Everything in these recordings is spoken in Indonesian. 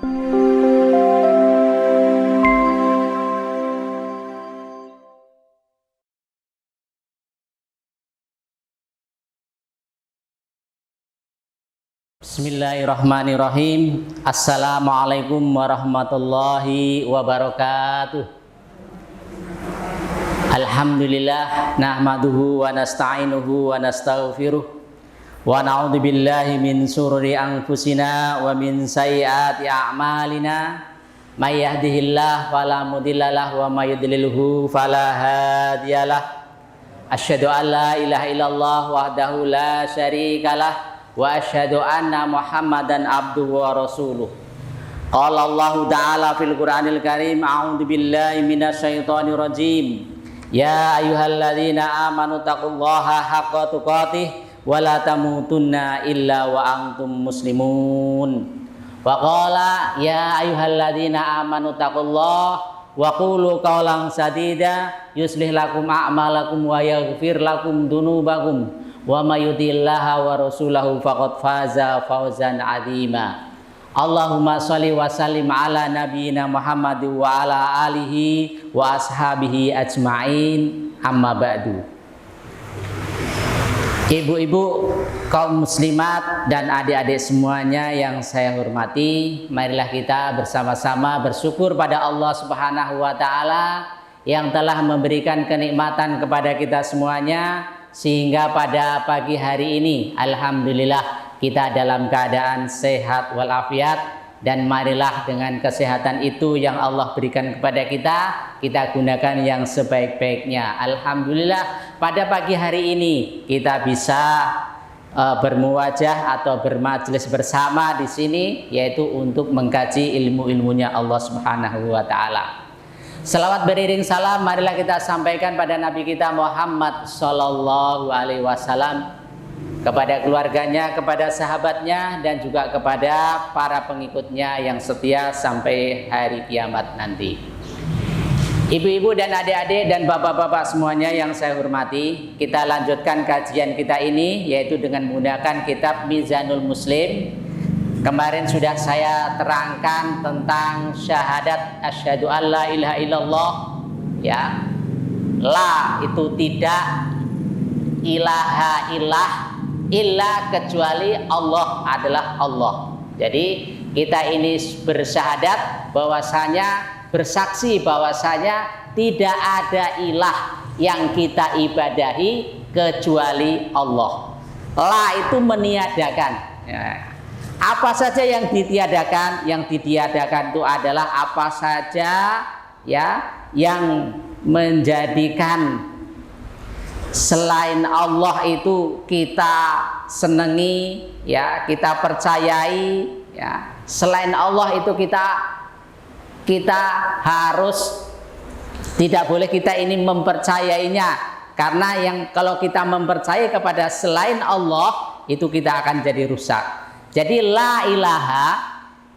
Bismillahirrahmanirrahim. Assalamualaikum warahmatullahi wabarakatuh. Alhamdulillah nahmaduhu wa nasta'inuhu wa nastaghfiruh wa na'udzu billahi min shururi anfusina wa min sayyiati a'malina. May yahdihillahu fala mudhillalah wa may yudlilhu fala hadiyalah. Asyhadu an la ilaha illallah wahdahu la syarikalah wa asyhadu anna Muhammadan abduhu wa rasuluh. Qala Allah ta'ala fil Qur'anil Karim, a'udzu billahi minasyaitonir rajim. Ya ayyuhalladzina amanu taqullaha haqqa tuqatih wa la tamutunna illa wa antum muslimun. Wa qala ya ayyuhalladzina amanu taqullaha wa qulu qawlan sadida yuslih lakum a'malakum wa yaghfir lakum dunubakum wa may yuti'illaha wa rasulahu faqad faza fawzan 'azima. Allahumma shalli wa sallim ala nabiyyina Muhammad wa ala alihi wa ashabihi ajma'in. Amma ba'du. Ibu-ibu, kaum muslimat dan adik-adik semuanya yang saya hormati, marilah kita bersama-sama bersyukur pada Allah Subhanahu wa taala yang telah memberikan kenikmatan kepada kita semuanya, sehingga pada pagi hari ini alhamdulillah kita dalam keadaan sehat walafiat, dan marilah dengan kesehatan itu yang Allah berikan kepada kita gunakan yang sebaik-baiknya. Alhamdulillah pada pagi hari ini kita bisa bermuwajah atau bermajelis bersama di sini, yaitu untuk mengkaji ilmu-ilmunya Allah Subhanahu wa taala. Selawat beriring salam marilah kita sampaikan pada Nabi kita Muhammad Sallallahu Alaihi Wasallam, kepada keluarganya, kepada sahabatnya, dan juga kepada para pengikutnya yang setia sampai hari kiamat nanti. Ibu-ibu dan adik-adik dan bapak-bapak semuanya yang saya hormati, kita lanjutkan kajian kita ini yaitu dengan menggunakan kitab Mizanul Muslim. Kemarin sudah saya terangkan tentang syahadat asyhadu an la ilaha illallah, ya. La itu tidak, ilaha illa kecuali Allah adalah Allah. Jadi kita ini bersyahadat bahwasanya, bersaksi bahwasanya tidak ada ilah yang kita ibadahi kecuali Allah. La itu meniadakan, ya. Apa saja yang ditiadakan? Yang ditiadakan itu adalah apa saja, ya, yang menjadikan selain Allah itu kita senangi, ya, kita percayai, ya. Selain Allah itu kita harus tidak boleh kita ini mempercayainya, karena kalau kita mempercayai kepada selain Allah itu kita akan jadi rusak. Jadi la ilaha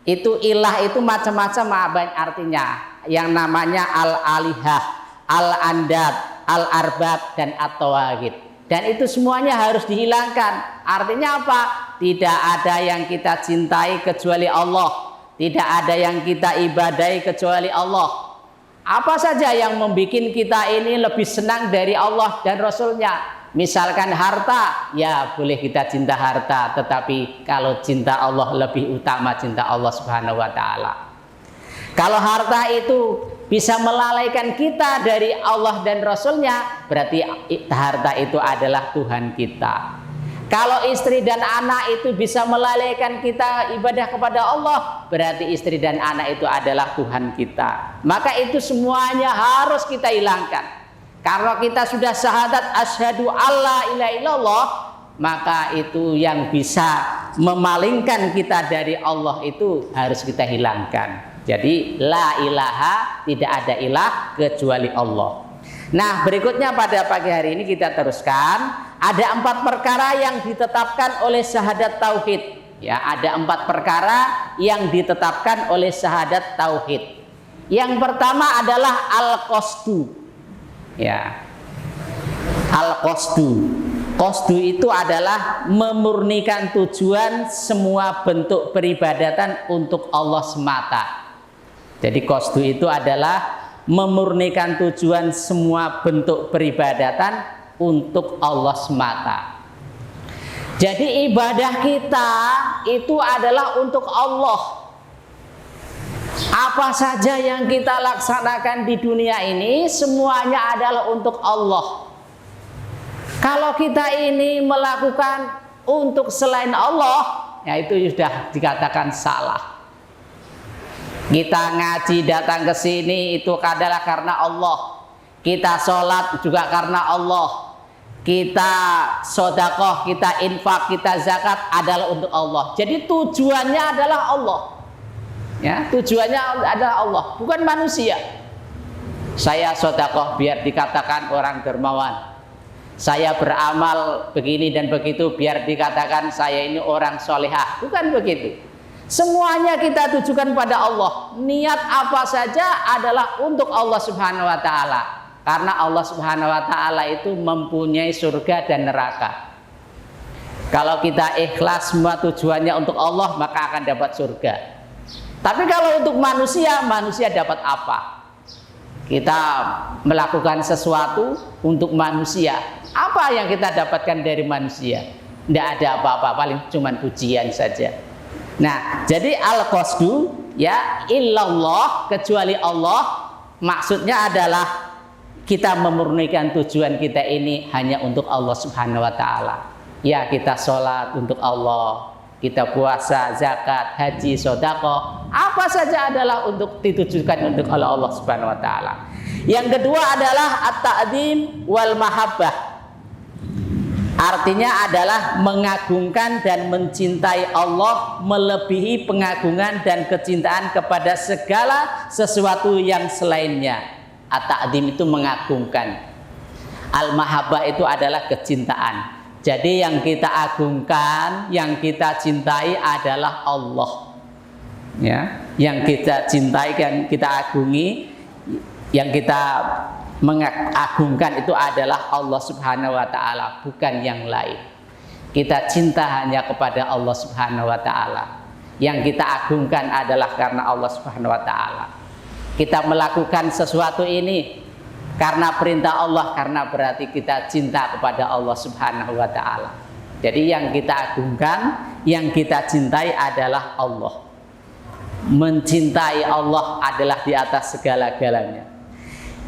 itu, ilah itu macam-macam artinya. Yang namanya al-alihah, al-andad, al-arbab, dan at-tawagid. Dan itu semuanya harus dihilangkan. Artinya apa? Tidak ada yang kita cintai kecuali Allah. Tidak ada yang kita ibadahi kecuali Allah. Apa saja yang membuat kita ini lebih senang dari Allah dan Rasulnya? Misalkan harta, ya boleh kita cinta harta, tetapi kalau cinta Allah lebih utama cinta Allah Subhanahu wa taala. Kalau harta itu bisa melalaikan kita dari Allah dan Rasulnya, berarti harta itu adalah Tuhan kita. Kalau istri dan anak itu bisa melalaikan kita ibadah kepada Allah, berarti istri dan anak itu adalah Tuhan kita. Maka itu semuanya harus kita hilangkan. Karena kita sudah syahadat asyhadu alla ilaha illallah, maka itu yang bisa memalingkan kita dari Allah itu harus kita hilangkan. Jadi la ilaha, tidak ada ilah kecuali Allah. Nah, berikutnya pada pagi hari ini kita teruskan. Ada 4 perkara yang ditetapkan oleh syahadat tauhid. Ya, ada 4 perkara yang ditetapkan oleh syahadat tauhid. Yang pertama adalah al-qasdu. Ya, al-qasdu. Qasdu itu adalah memurnikan tujuan semua bentuk peribadatan untuk Allah semata. Jadi qasdu itu adalah memurnikan tujuan semua bentuk peribadatan untuk Allah semata. Jadi ibadah kita itu adalah untuk Allah. Apa saja yang kita laksanakan di dunia ini semuanya adalah untuk Allah. Kalau kita ini melakukan untuk selain Allah, ya itu sudah dikatakan salah. Kita ngaji datang ke sini itu adalah karena Allah. Kita sholat juga karena Allah. Kita sedekah, kita infak, kita zakat adalah untuk Allah. Jadi tujuannya adalah Allah. Ya, tujuannya adalah Allah, bukan manusia. Saya sedekah biar dikatakan orang dermawan. Saya beramal begini dan begitu biar dikatakan saya ini orang solehah. Bukan begitu. Semuanya kita tujukan pada Allah. Niat apa saja adalah untuk Allah Subhanahu wa taala. Karena Allah Subhanahu wa taala itu mempunyai surga dan neraka. Kalau kita ikhlas semua tujuannya untuk Allah, maka akan dapat surga. Tapi kalau untuk manusia, manusia dapat apa? Kita melakukan sesuatu untuk manusia. Apa yang kita dapatkan dari manusia? Tidak ada apa-apa, paling cuma pujian saja. Nah, jadi al-qasdu ya illallah, kecuali Allah, maksudnya adalah kita memurnikan tujuan kita ini hanya untuk Allah Subhanahu wa taala. Ya, kita sholat untuk Allah, kita puasa, zakat, haji, sedekah, apa saja adalah untuk ditujukan untuk Allah Subhanahu wa taala. Yang kedua adalah at-ta'dzim wal mahabbah. Artinya adalah mengagungkan dan mencintai Allah melebihi pengagungan dan kecintaan kepada segala sesuatu yang selainnya. At-ta'dzim itu mengagungkan. Al-mahabbah itu adalah kecintaan. Jadi yang kita agungkan, yang kita cintai adalah Allah. Ya, yang kita cintai dan kita agungi, yang kita mengagungkan itu adalah Allah Subhanahu wa taala, bukan yang lain. Kita cinta hanya kepada Allah Subhanahu wa taala. Yang kita agungkan adalah karena Allah Subhanahu wa taala. Kita melakukan sesuatu ini karena perintah Allah, karena berarti kita cinta kepada Allah Subhanahu wa taala. Jadi yang kita agungkan, yang kita cintai adalah Allah. Mencintai Allah adalah di atas segala-galanya.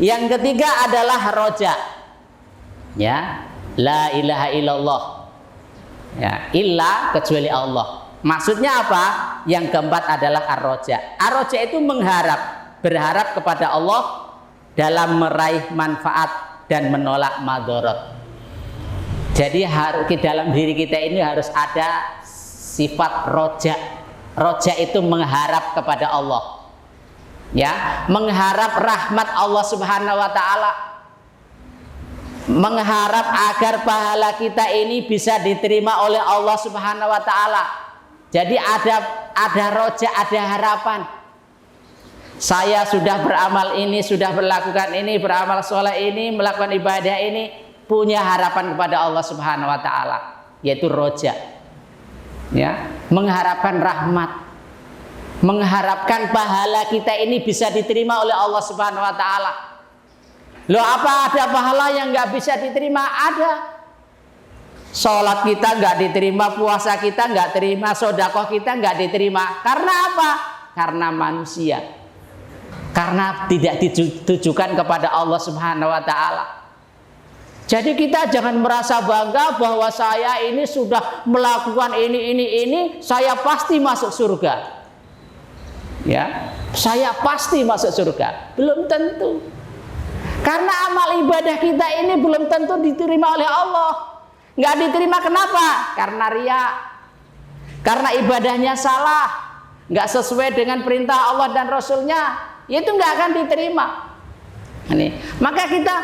Yang ketiga adalah roja. Ya, la ilaha illallah. Ya, illa kecuali Allah. Maksudnya apa? Yang keempat adalah ar-roja. Ar-roja itu mengharap, berharap kepada Allah dalam meraih manfaat dan menolak madharat. Jadi di dalam diri kita ini harus ada sifat roja. Roja itu mengharap kepada Allah. Ya, mengharap rahmat Allah Subhanahu wa taala. Mengharap agar pahala kita ini bisa diterima oleh Allah Subhanahu wa taala. Jadi ada roja, ada harapan. Saya sudah beramal ini, sudah melakukan ini, beramal soleh ini, melakukan ibadah ini, punya harapan kepada Allah Subhanahu wa taala, yaitu roja. Ya, mengharapkan rahmat. Mengharapkan pahala kita ini bisa diterima oleh Allah Subhanahu wa taala. Loh, apa ada pahala yang nggak bisa diterima? Ada. Sholat kita nggak diterima, puasa kita nggak terima, sedekah kita nggak diterima. Karena apa? Karena manusia. Karena tidak ditujukan kepada Allah Subhanahu wa taala. Jadi kita jangan merasa bangga bahwa saya ini sudah melakukan ini, saya pasti masuk surga. Ya, saya pasti masuk surga. Belum tentu. Karena amal ibadah kita ini belum tentu diterima oleh Allah. Nggak diterima kenapa? Karena riya. Karena ibadahnya salah, nggak sesuai dengan perintah Allah dan Rasulnya, itu nggak akan diterima. Ini, maka kita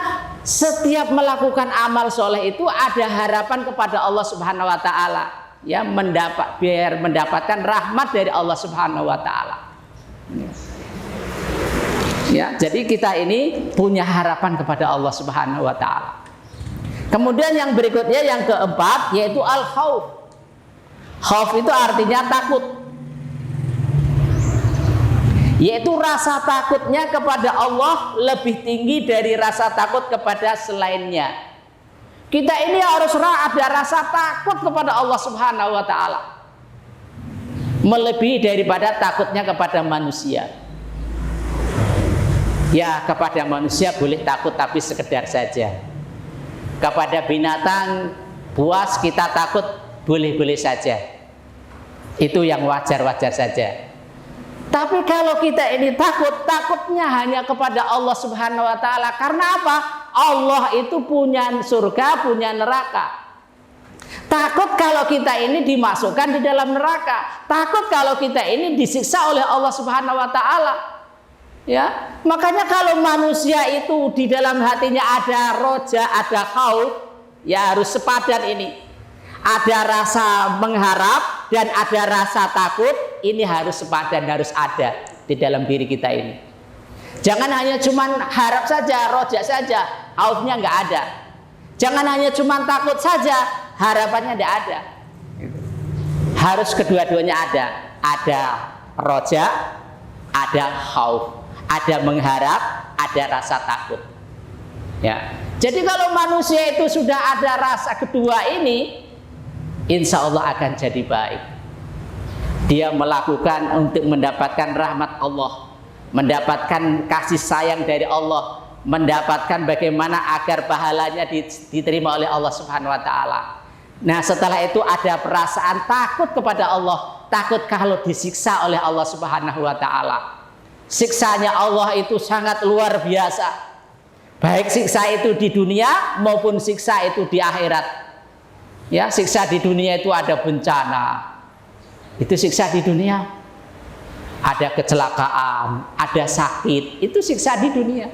setiap melakukan amal soleh itu ada harapan kepada Allah Subhanahu wa taala. Ya, biar mendapatkan rahmat dari Allah Subhanahu wa taala. Ya, jadi kita ini punya harapan kepada Allah Subhanahu wa taala. Kemudian yang berikutnya yang keempat yaitu al-khauf. Khauf itu artinya takut, yaitu rasa takutnya kepada Allah lebih tinggi dari rasa takut kepada selainnya. Kita ini harus ada rasa takut kepada Allah Subhanahu wa taala, melebihi daripada takutnya kepada manusia. Ya, kepada manusia boleh takut tapi sekedar saja. Kepada binatang buas kita takut boleh-boleh saja. Itu yang wajar-wajar saja. Tapi kalau kita ini takut, takutnya hanya kepada Allah Subhanahu wa taala. Karena apa? Allah itu punya surga, punya neraka. Takut kalau kita ini dimasukkan di dalam neraka. Takut kalau kita ini disiksa oleh Allah Subhanahu wa taala. Ya, makanya kalau manusia itu di dalam hatinya ada roja, ada khauf, ya harus sepadan ini. Ada rasa mengharap dan ada rasa takut, ini harus sepadan, harus ada di dalam diri kita ini. Jangan hanya cuman harap saja, roja saja, khaufnya nggak ada. Jangan hanya cuman takut saja, harapannya nggak ada. Harus kedua-duanya ada. Ada roja, ada khauf. Ada mengharap, ada rasa takut. Ya. Jadi kalau manusia itu sudah ada rasa kedua ini, insya Allah akan jadi baik. Dia melakukan untuk mendapatkan rahmat Allah, mendapatkan kasih sayang dari Allah, mendapatkan bagaimana agar pahalanya diterima oleh Allah Subhanahu wa taala. Nah, setelah itu ada perasaan takut kepada Allah, takut kalau disiksa oleh Allah Subhanahu wa taala. Siksanya Allah itu sangat luar biasa. Baik siksa itu di dunia maupun siksa itu di akhirat. Ya, siksa di dunia itu ada bencana. Itu siksa di dunia. Ada kecelakaan, ada sakit. Itu siksa di dunia.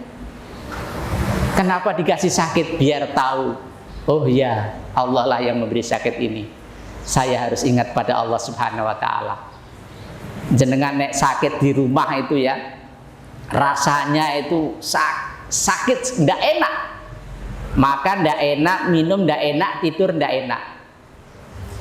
Kenapa dikasih sakit? Biar tahu. Oh ya, Allah lah yang memberi sakit ini. Saya harus ingat pada Allah Subhanahu wa taala. Jenengan nek sakit di rumah itu ya, rasanya itu sakit ndak enak, makan ndak enak, minum ndak enak, tidur ndak enak.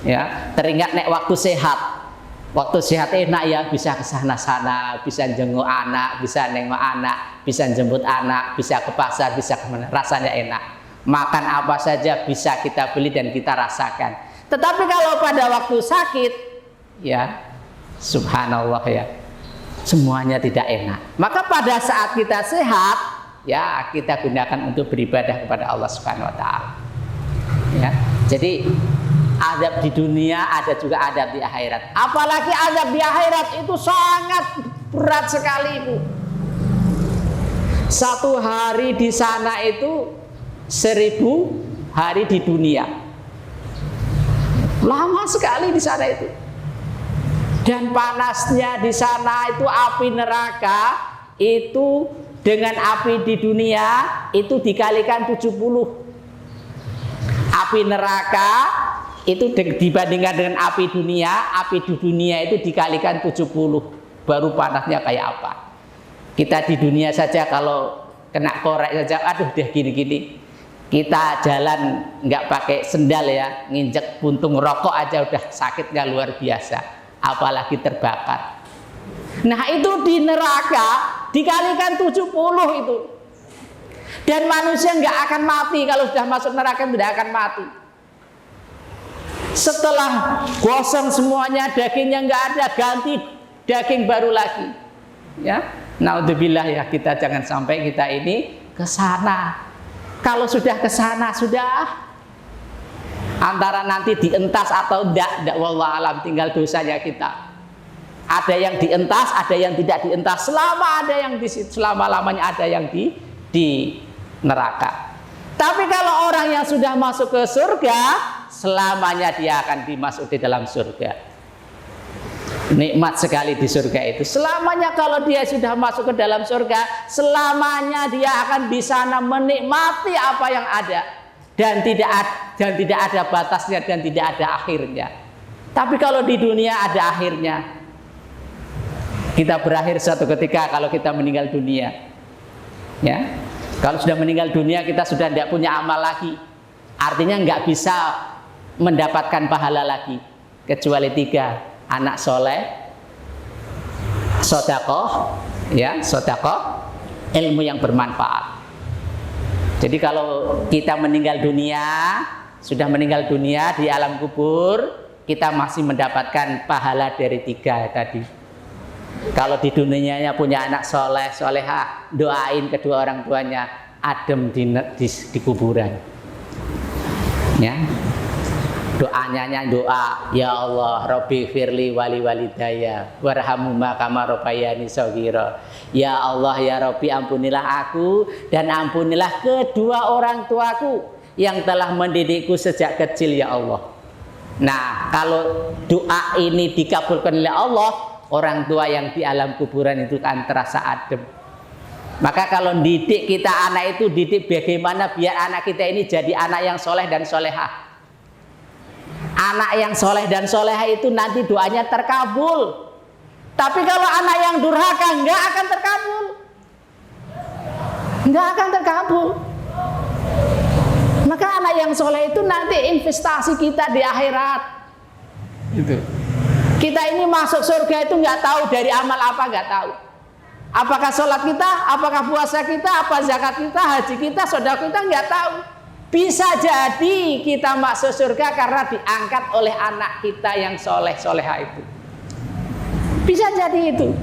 Ya, teringat nek waktu sehat enak ya, bisa ke sana-sana, bisa jenguk anak, bisa nengok anak, bisa jemput anak, bisa ke pasar, bisa kemana, rasanya enak. Makan apa saja bisa kita beli dan kita rasakan. Tetapi kalau pada waktu sakit, ya subhanallah ya, semuanya tidak enak. Maka pada saat kita sehat, ya kita gunakan untuk beribadah kepada Allah Subhanahu wa taala. Ya. Jadi azab di dunia ada juga azab di akhirat. Apalagi azab di akhirat itu sangat berat sekali, Bu. Satu hari di sana itu 1000 hari di dunia. Lama sekali di sana itu. Dan panasnya di sana itu api neraka itu dengan api di dunia itu dikalikan 70. Api neraka itu dibandingkan dengan api di dunia itu dikalikan 70. Baru panasnya kayak apa. Kita di dunia saja kalau kena korek saja, aduh deh gini-gini. Kita jalan nggak pakai sendal ya, nginjek puntung rokok aja udah sakitnya luar biasa. Apalagi terbakar. Nah itu di neraka dikalikan 70 itu. Dan manusia nggak akan mati kalau sudah masuk neraka, tidak akan mati. Setelah gosong semuanya, dagingnya nggak ada, ganti daging baru lagi. Ya, naudzubillah ya, kita jangan sampai kita ini ke sana. Kalau sudah ke sana sudah. Antara nanti dientas atau enggak wallah alam, tinggal dosanya kita. Ada yang dientas, ada yang tidak dientas. Selama-lamanya ada yang di neraka. Tapi kalau orang yang sudah masuk ke surga, selamanya dia akan dimasuk di dalam surga. Nikmat sekali di surga itu. Selamanya kalau dia sudah masuk ke dalam surga, selamanya dia akan di sana menikmati apa yang ada. Dan tidak ada batasnya dan tidak ada akhirnya. Tapi kalau di dunia ada akhirnya. Kita berakhir suatu ketika kalau kita meninggal dunia. Ya. Kalau sudah meninggal dunia kita sudah tidak punya amal lagi. Artinya nggak bisa mendapatkan pahala lagi kecuali 3: anak soleh, sedekah, ya, sedekah, ilmu yang bermanfaat. Jadi kalau kita meninggal dunia, sudah meninggal dunia di alam kubur, kita masih mendapatkan pahala dari 3 tadi. Kalau di dunianya punya anak soleh, solehah, doain kedua orang tuanya adem di kuburan. Ya, doanya doa, ya Allah, Robbi firli wali walidaya warhamhuma kama rabbayani shaghira. Ya Allah, ya Robbi, ampunilah aku dan ampunilah kedua orang tuaku yang telah mendidikku sejak kecil, ya Allah. Nah, kalau doa ini dikabulkan oleh Allah, orang tua yang di alam kuburan itu kan terasa adem. Maka kalau didik kita anak itu, didik bagaimana biar anak kita ini jadi anak yang soleh dan solehah. Anak yang soleh dan solehah itu nanti doanya terkabul. Tapi kalau anak yang durhaka nggak akan terkabul. Nggak akan terkabul. Maka anak yang soleh itu nanti investasi kita di akhirat. Gitu. Kita ini masuk surga itu nggak tahu dari amal apa, nggak tahu. Apakah sholat kita, apakah puasa kita, apa zakat kita, haji kita, sedekah kita, nggak tahu. Bisa jadi kita masuk surga karena diangkat oleh anak kita yang soleh solehah itu. Bisa jadi itu.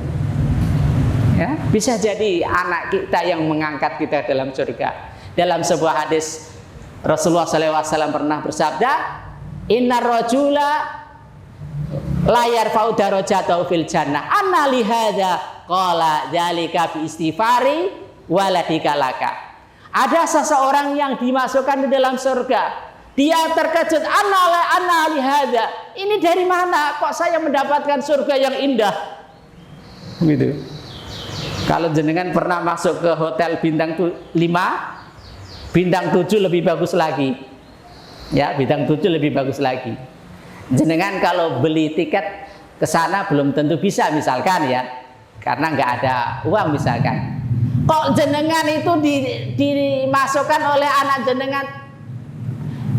Ya, bisa jadi anak kita yang mengangkat kita dalam surga. Dalam sebuah hadis Rasulullah SAW pernah bersabda, Innar rajula la yarfa'u darajatahu fil jannah anna li hadza qala dzalika bi istighfari waladika laka. Ada seseorang yang dimasukkan di dalam surga. Dia terkejut, anna li hadza. Ini dari mana kok saya mendapatkan surga yang indah? Gitu. Kalau jenengan pernah masuk ke hotel bintang 5, bintang 7 lebih bagus lagi. Ya, bintang 7 lebih bagus lagi. Jenengan kalau beli tiket ke sana belum tentu bisa misalkan ya, karena nggak ada uang misalkan. Kok jenengan itu dimasukkan oleh anak jenengan,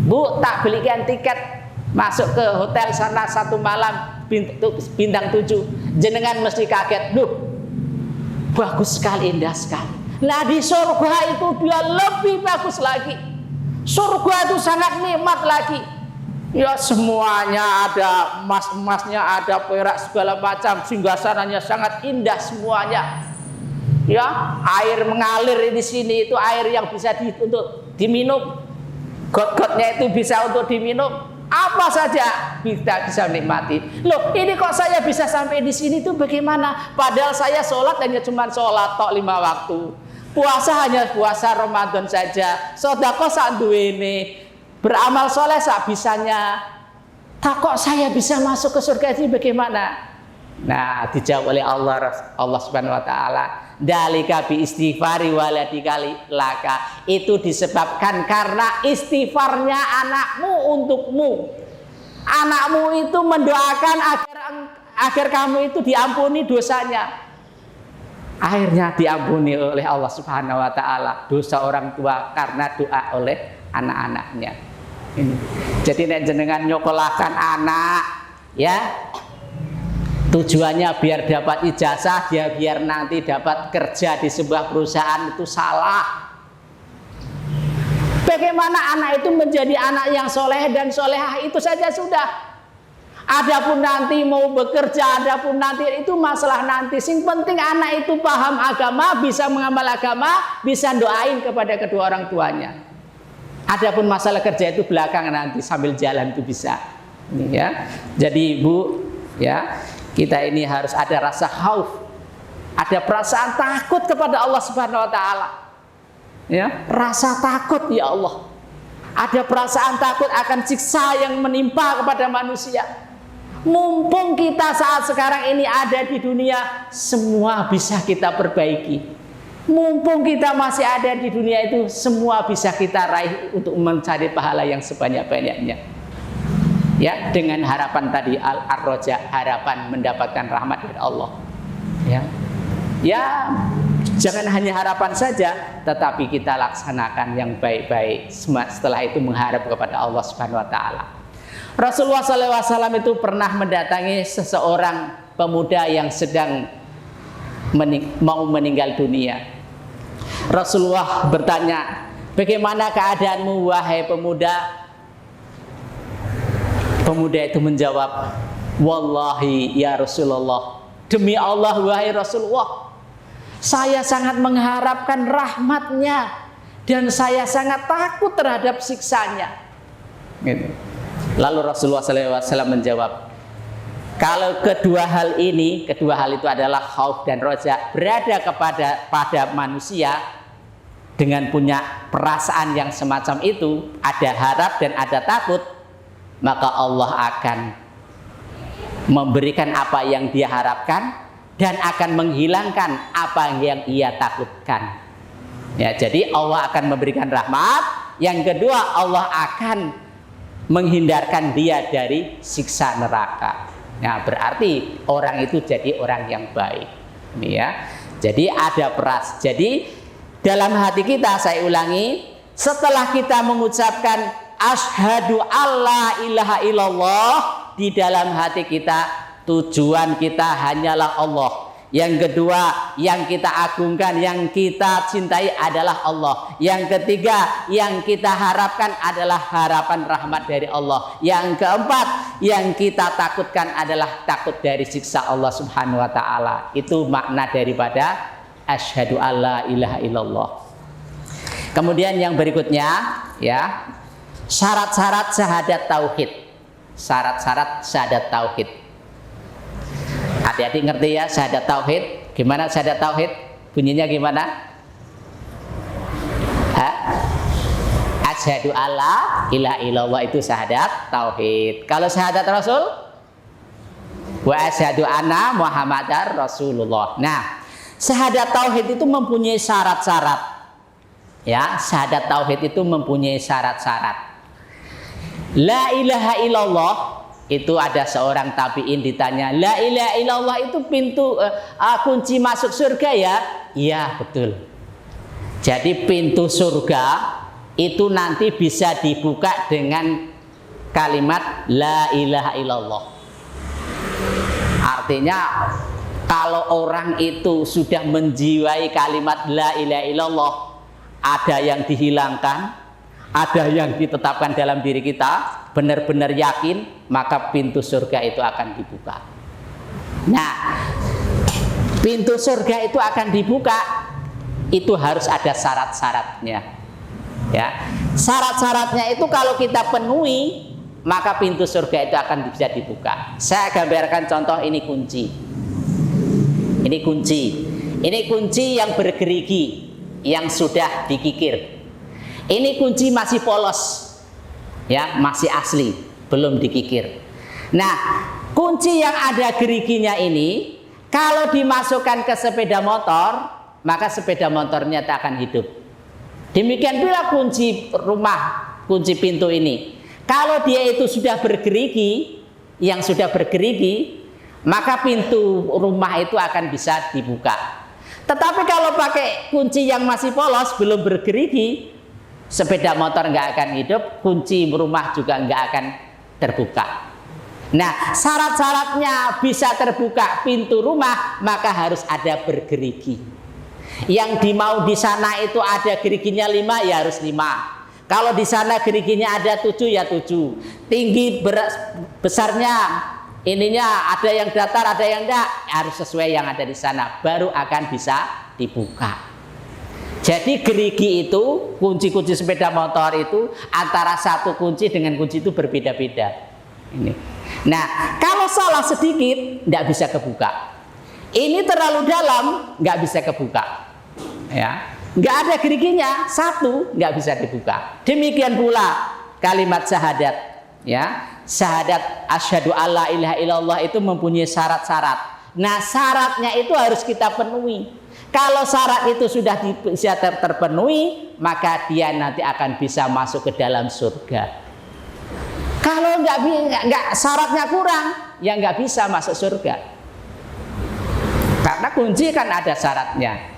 Bu, tak belikan tiket masuk ke hotel sana 1 malam bintang 7. Jenengan mesti kaget, duh, bagus sekali, indah sekali. Nah di surga itu dia lebih bagus lagi. Surga itu sangat nikmat lagi. Ya semuanya ada emas-emasnya, ada perak segala macam, singgasananya sangat indah semuanya. Ya, air mengalir di sini itu air yang bisa untuk diminum. Got-gotnya itu bisa untuk diminum. Apa saja kita bisa menikmati. Loh, ini kok saya bisa sampai di sini tuh bagaimana? Padahal saya sholat hanya cuma sholat tok 5 waktu. Puasa hanya puasa Ramadan saja. Sedekah sak duwene. Beramal soleh sak bisanya. Tak kok saya bisa masuk ke surga ini bagaimana? Nah, dijawab oleh Allah Subhanahu wa taala, dalika bi istighfari waladika laka. Itu disebabkan karena istighfarnya anakmu untukmu. Anakmu itu mendoakan agar kamu itu diampuni dosanya. Akhirnya diampuni oleh Allah Subhanahu wa taala dosa orang tua karena doa oleh anak-anaknya. Ini. Jadi nek jenengan nyokolakan anak, ya tujuannya biar dapat ijazah, dia biar nanti dapat kerja di sebuah perusahaan, itu salah. Bagaimana anak itu menjadi anak yang soleh dan solehah itu saja sudah. Adapun nanti mau bekerja, adapun nanti itu masalah nanti. Sing penting anak itu paham agama, bisa mengamal agama, bisa doain kepada kedua orang tuanya. Adapun masalah kerja itu belakangan nanti sambil jalan itu bisa. Ya. Jadi Ibu, ya, kita ini harus ada rasa khauf, ada perasaan takut kepada Allah Subhanahu wa taala. Ya, rasa takut, ya Allah. Ada perasaan takut akan siksa yang menimpa kepada manusia. Mumpung kita saat sekarang ini ada di dunia, semua bisa kita perbaiki. Mumpung kita masih ada di dunia itu, semua bisa kita raih untuk mencari pahala yang sebanyak-banyaknya. Ya, dengan harapan tadi ar-raja, harapan mendapatkan rahmat dari Allah. Ya. Ya, Jangan hanya harapan saja, tetapi kita laksanakan yang baik-baik. Setelah itu mengharap kepada Allah Subhanahu wa taala. Rasulullah SAW itu pernah mendatangi seseorang pemuda yang sedang mau meninggal dunia. Rasulullah bertanya, "Bagaimana keadaanmu wahai pemuda?" Pemuda itu menjawab, "Wallahi ya Rasulullah, demi Allah wahai Rasulullah, saya sangat mengharapkan rahmatnya dan saya sangat takut terhadap siksanya." Gitu. Lalu Rasulullah SAW menjawab, kalau kedua hal itu adalah khauf dan roja, berada pada manusia dengan punya perasaan yang semacam itu, ada harap dan ada takut, maka Allah akan memberikan apa yang dia harapkan dan akan menghilangkan apa yang ia takutkan. Ya, jadi Allah akan memberikan rahmat. Yang kedua, Allah akan menghindarkan dia dari siksa neraka. Nah, berarti orang itu jadi orang yang baik. Ini ya. Jadi ada peras. Jadi dalam hati kita, saya ulangi, setelah kita mengucapkan asyhadu alla ilaha illallah, di dalam hati kita tujuan kita hanyalah Allah. Yang kedua, yang kita agungkan, yang kita cintai adalah Allah. Yang ketiga, yang kita harapkan adalah harapan rahmat dari Allah. Yang keempat, yang kita takutkan adalah takut dari siksa Allah Subhanahu wa taala. Itu makna daripada asyhadu alla ilaha illallah. Kemudian yang berikutnya, ya, syarat-syarat syahadat tauhid. Syarat-syarat syahadat tauhid. Adik-adik ngerti ya syahadat tauhid? Gimana syahadat tauhid? Bunyinya gimana? Asyhadu alla ilaha illallah itu syahadat tauhid. Kalau syahadat Rasul? Wa asyhadu anna Muhammadar Rasulullah. Nah, syahadat tauhid itu mempunyai syarat-syarat. Ya, syahadat tauhid itu mempunyai syarat-syarat. La ilaha illallah, itu ada seorang tabi'in ditanya, la ilaha illallah itu pintu kunci masuk surga ya? Iya, betul. Jadi pintu surga itu nanti bisa dibuka dengan kalimat la ilaha illallah. Artinya kalau orang itu sudah menjiwai kalimat la ilaha illallah, ada yang dihilangkan, ada yang ditetapkan dalam diri kita, benar-benar yakin, maka pintu surga itu akan dibuka. Nah, pintu surga itu akan dibuka, itu harus ada syarat-syaratnya. Ya, syarat-syaratnya itu kalau kita penuhi, maka pintu surga itu akan bisa dibuka. Saya gambarkan contoh, ini kunci. Ini kunci. Ini kunci yang bergerigi, yang sudah dikikir. Ini kunci masih polos. Ya, masih asli, belum dikikir. Nah, kunci yang ada geriginya ini kalau dimasukkan ke sepeda motor, maka sepeda motornya tak akan hidup. Demikian pula kunci rumah, kunci pintu ini. Kalau dia itu sudah bergerigi, yang sudah bergerigi, maka pintu rumah itu akan bisa dibuka. Tetapi kalau pakai kunci yang masih polos, belum bergerigi, sepeda motor nggak akan hidup, kunci rumah juga nggak akan terbuka. Nah, syarat-syaratnya bisa terbuka pintu rumah, maka harus ada bergerigi. Yang dimau di sana itu ada geriginya 5, ya harus 5. Kalau di sana geriginya ada 7, ya 7. Tinggi besarnya, ininya ada yang datar, ada yang enggak, harus sesuai yang ada di sana, baru akan bisa dibuka. Jadi gerigi itu, kunci-kunci sepeda motor itu antara satu kunci dengan kunci itu berbeda-beda. Ini. Nah, kalau salah sedikit, nggak bisa kebuka. Ini terlalu dalam, nggak bisa kebuka. Ya, nggak ada geriginya, satu nggak bisa dibuka. Demikian pula kalimat syahadat. Ya, syahadat asyhadu alla ilaha illallah itu mempunyai syarat-syarat. Nah, syaratnya itu harus kita penuhi. Kalau syarat itu sudah bisa terpenuhi, maka dia nanti akan bisa masuk ke dalam surga. Kalau nggak syaratnya kurang, ya nggak bisa masuk surga. Karena kunci kan ada syaratnya.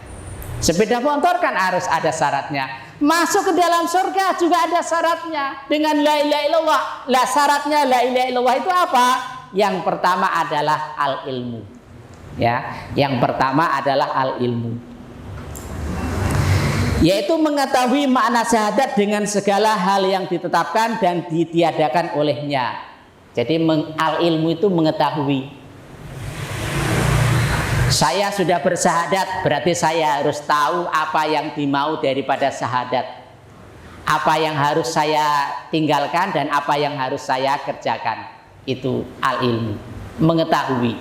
Sepeda motor kan harus ada syaratnya. Masuk ke dalam surga juga ada syaratnya dengan la ilaha illallah. Lah syaratnya la ilaha illallah itu apa? Yang pertama adalah al-ilmu. Ya, yang pertama adalah al-ilmu. Yaitu mengetahui makna syahadat dengan segala hal yang ditetapkan dan ditiadakan olehnya. Jadi al-ilmu itu mengetahui. Saya sudah bersyahadat, berarti saya harus tahu apa yang dimau daripada syahadat, apa yang harus saya tinggalkan dan apa yang harus saya kerjakan. Itu al-ilmu, mengetahui.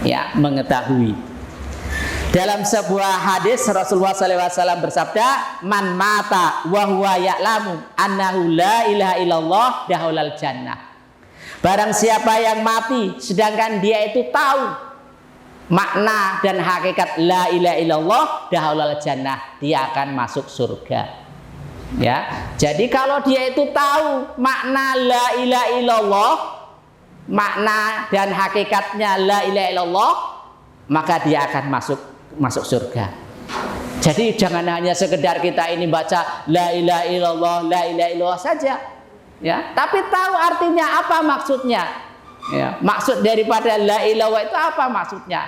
Ya, mengetahui. Dalam sebuah hadis Rasulullah SAW bersabda, "Man mata wa huwa ya'lamu annahu la ilaha illallah dakhulal jannah." Barang siapa yang mati sedangkan dia itu tahu makna dan hakikat la ilaha illallah dakhulal jannah, dia akan masuk surga. Ya, jadi kalau dia itu tahu makna la ilaha illallah, makna dan hakikatnya la ilaha illallah, maka dia akan masuk surga. Jadi jangan hanya sekedar kita ini baca la ilaha illallah, la ilaha illallah saja, ya, tapi tahu artinya apa maksudnya. Ya, maksud daripada la ilaha itu apa maksudnya?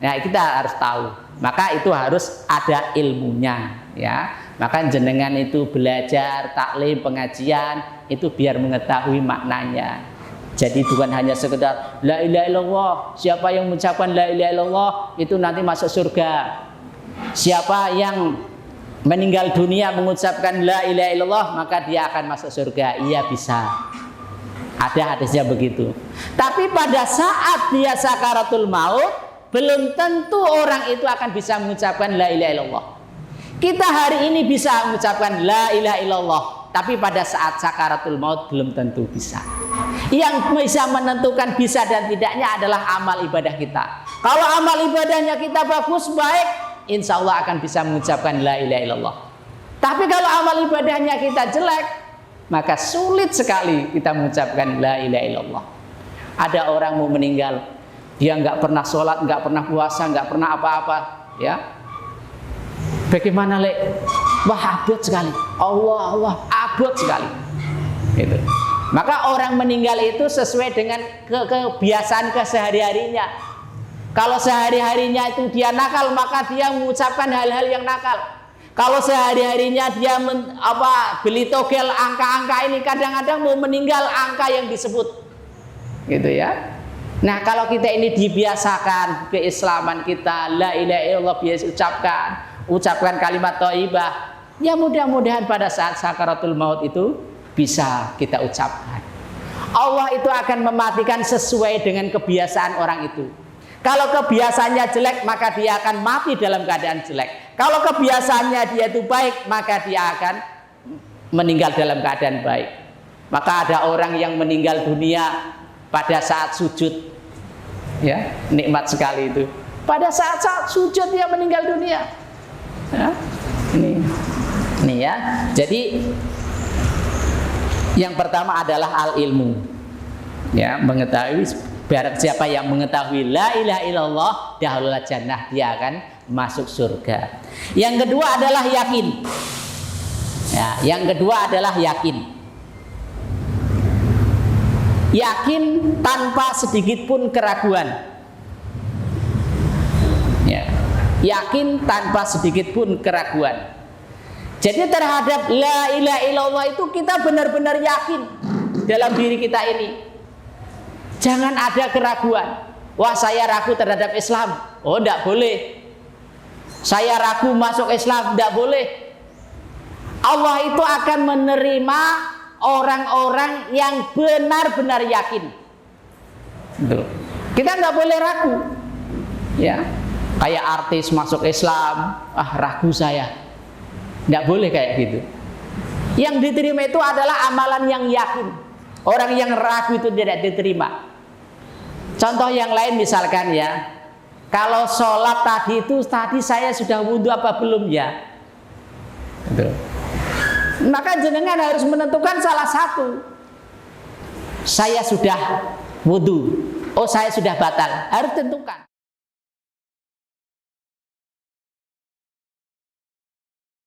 Ya, kita harus tahu. Maka itu harus ada ilmunya, ya. Maka jenengan itu belajar taklim pengajian itu biar mengetahui maknanya. Jadi bukan hanya sekedar la ilaha illallah, siapa yang mengucapkan la ilaha illallah itu nanti masuk surga. Siapa yang meninggal dunia mengucapkan la ilaha illallah maka dia akan masuk surga. Iya, bisa. Ada hadisnya begitu. Tapi pada saat dia sakaratul maut, belum tentu orang itu akan bisa mengucapkan la ilaha illallah. Kita hari ini bisa mengucapkan la ilaha illallah, tapi pada saat sakaratul maut belum tentu bisa. Yang bisa menentukan bisa dan tidaknya adalah amal ibadah kita. Kalau amal ibadahnya kita bagus, baik, insya Allah akan bisa mengucapkan la ilaha illallah. Tapi kalau amal ibadahnya kita jelek, maka sulit sekali kita mengucapkan la ilaha illallah. Ada orang mau meninggal, dia nggak pernah sholat, nggak pernah puasa, nggak pernah apa-apa, ya. Bagaimana wah abot sekali, Allah abot sekali. Itu. Maka orang meninggal itu sesuai dengan kebiasaan kesehari-harinya. Kalau sehari-harinya itu dia nakal, maka dia mengucapkan hal-hal yang nakal. Kalau sehari-harinya dia beli togel angka-angka ini, kadang-kadang mau meninggal angka yang disebut, gitu ya. Nah, kalau kita ini dibiasakan keislaman kita, la ilaha illallah biasa ucapkan kalimat thayyibah, ya mudah-mudahan pada saat sakaratul maut itu bisa kita ucapkan. Allah itu akan mematikan sesuai dengan kebiasaan orang itu. Kalau kebiasaannya jelek, maka dia akan mati dalam keadaan jelek. Kalau kebiasaannya dia itu baik, maka dia akan meninggal dalam keadaan baik. Maka ada orang yang meninggal dunia pada saat sujud, ya, nikmat sekali itu. Pada saat sujud dia meninggal dunia. Ya, ini ya. Jadi yang pertama adalah al-ilmu, ya, mengetahui. Barang siapa yang mengetahui la ilaha illallah dakhulul jannah, dia akan masuk surga. Yang kedua adalah yakin. Ya, yang kedua adalah yakin. Yakin tanpa sedikit pun keraguan. Ya, yakin tanpa sedikit pun keraguan. Jadi terhadap la ilaha illallah itu kita benar-benar yakin dalam diri kita ini. Jangan ada keraguan. Wah, saya ragu terhadap Islam. Oh, tidak boleh. Saya ragu masuk Islam, tidak boleh. Allah itu akan menerima orang-orang yang benar-benar yakin. Kita nggak boleh ragu. Ya, kayak artis masuk Islam, ragu saya. Tidak boleh kayak gitu. Yang diterima itu adalah amalan yang yakin. Orang yang ragu itu tidak diterima. Contoh yang lain misalkan ya, kalau sholat tadi saya sudah wudhu apa belum ya? Maka jenengan harus menentukan salah satu. Saya sudah wudhu, oh saya sudah batal, harus tentukan.